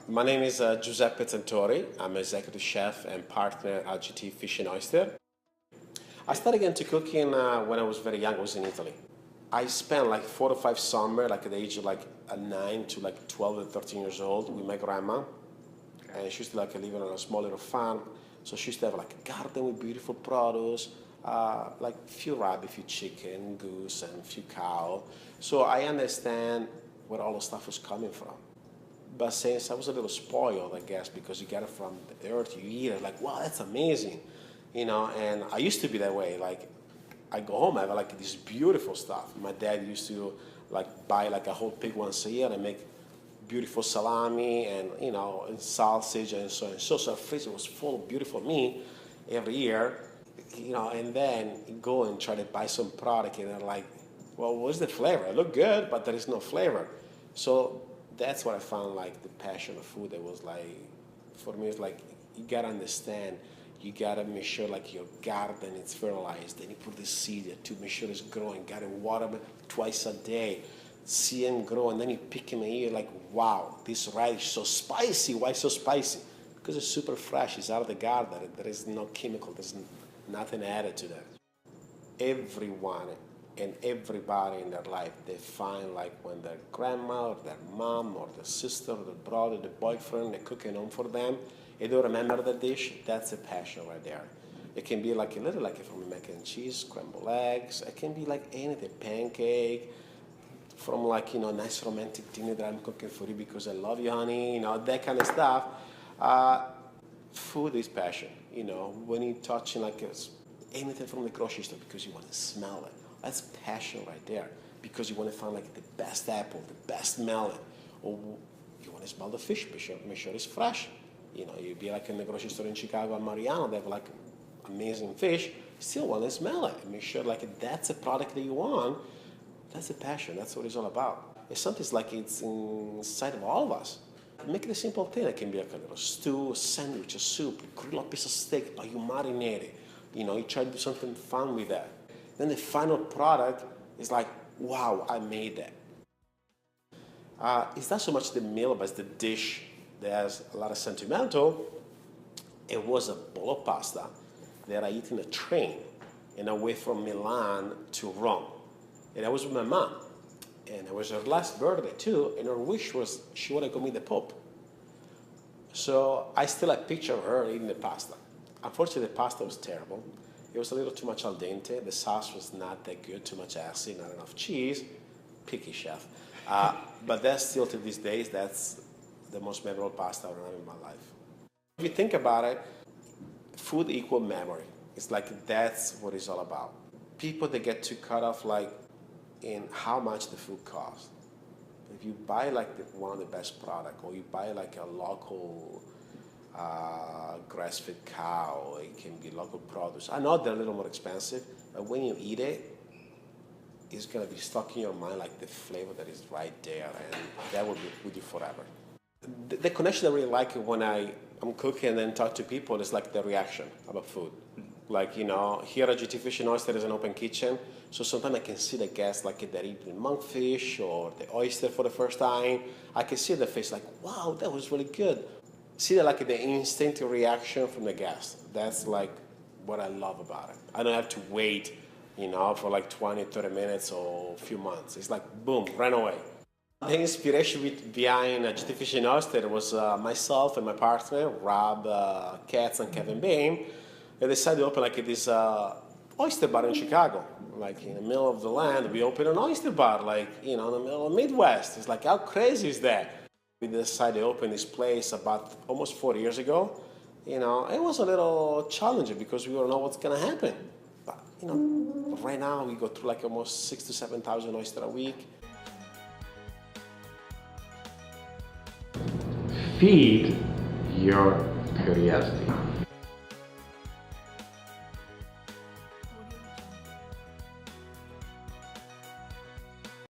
My name is Giuseppe Tentori. I'm executive chef and partner at GT Fish Oyster. I started getting into cooking when I was very young. I was in Italy. I spent like 4 to 5 summers, like at the age of like 9 to like 12 and 13 years old with my grandma. And she used to like live on a small little farm. So she used to have like a garden with beautiful produce, like a few rabbit, a few chicken, goose, and a few cow. So I understand where all the stuff was coming from. But since I was a little spoiled, I guess, because you get it from the earth, you eat it, like, wow, that's amazing, and I used to be that way. Like, I go home, I have like this beautiful stuff. My dad used to like buy like a whole pig once a year and make beautiful salami and sausage and so on. So our fridge was full of beautiful meat every year, and then you go and try to buy some product and they're like, well, what's the flavor? It looked good, but there is no flavor. So that's what I found like the passion of food. That was like, for me, it's like you gotta understand, you gotta make sure like your garden is fertilized, then you put the seed to make sure it's growing, gotta water them twice a day, see them grow, and then you pick them and you're like, wow, this radish is so spicy. Why so spicy? Because it's super fresh, it's out of the garden, there is no chemical, there's nothing added to that. Everyone and everybody in their life, they find like when their grandma or their mom or their sister or their brother, the boyfriend, they're cooking home for them, and they remember the dish. That's a passion right there. It can be like a little like from mac and cheese, scrambled eggs. It can be like anything, pancake, from like, nice romantic dinner that I'm cooking for you because I love you, honey, that kind of stuff. Food is passion, when you're touching like anything from the grocery store because you want to smell it. That's passion right there, because you want to find like the best apple, the best melon, or you want to smell the fish, make sure it's fresh. You'd be like in the grocery store in Chicago, Mariano, they have like amazing fish, still want to smell it, and make sure like that's a product that you want. That's a passion, that's what it's all about. It's something like it's inside of all of us. Make it a simple thing. It can be like a little stew, a sandwich, a soup, grill a piece of steak, but you marinate it. You try to do something fun with that. Then the final product is like, wow, I made that. It's not so much the meal, but it's the dish that has a lot of sentimental. It was a bowl of pasta that I eat in a train and I went from Milan to Rome. And I was with my mom. And it was her last birthday too, and her wish was she wanted to go meet the Pope. So I still have a picture of her eating the pasta. Unfortunately, the pasta was terrible. It was a little too much al dente. The sauce was not that good, too much acid, not enough cheese. Picky chef. But that's still to these days, that's the most memorable pasta I've had in my life. If you think about it, food equals memory. It's like that's what it's all about. People that get too cut off like in how much the food costs. If you buy like one of the best product, or you buy like a local grass-fed cow, it can be local produce. I know they're a little more expensive, but when you eat it, it's gonna be stuck in your mind like the flavor that is right there, and that will be with you forever. The connection I really like when I'm cooking and then talk to people is like the reaction about food. Like, here at GT Fish Oyster there's an open kitchen, so sometimes I can see the guests like they're eating monkfish or the oyster for the first time. I can see their face like, wow, that was really good. See like the instinctive reaction from the guests. That's like what I love about it. I don't have to wait, for like 20, 30 minutes or a few months. It's like, boom, right away. The inspiration behind GT Fish Oyster was myself and my partner, Rob Katz and Kevin Bain. They decided to open like this oyster bar in Chicago. Like in the middle of the land, we opened an oyster bar, like, in the middle of the Midwest. It's like, how crazy is that? We decided to open this place about almost 4 years ago. It was a little challenging because we don't know what's gonna happen. But, right now we go through like almost 6,000 to 7,000 oysters a week. Feed your curiosity.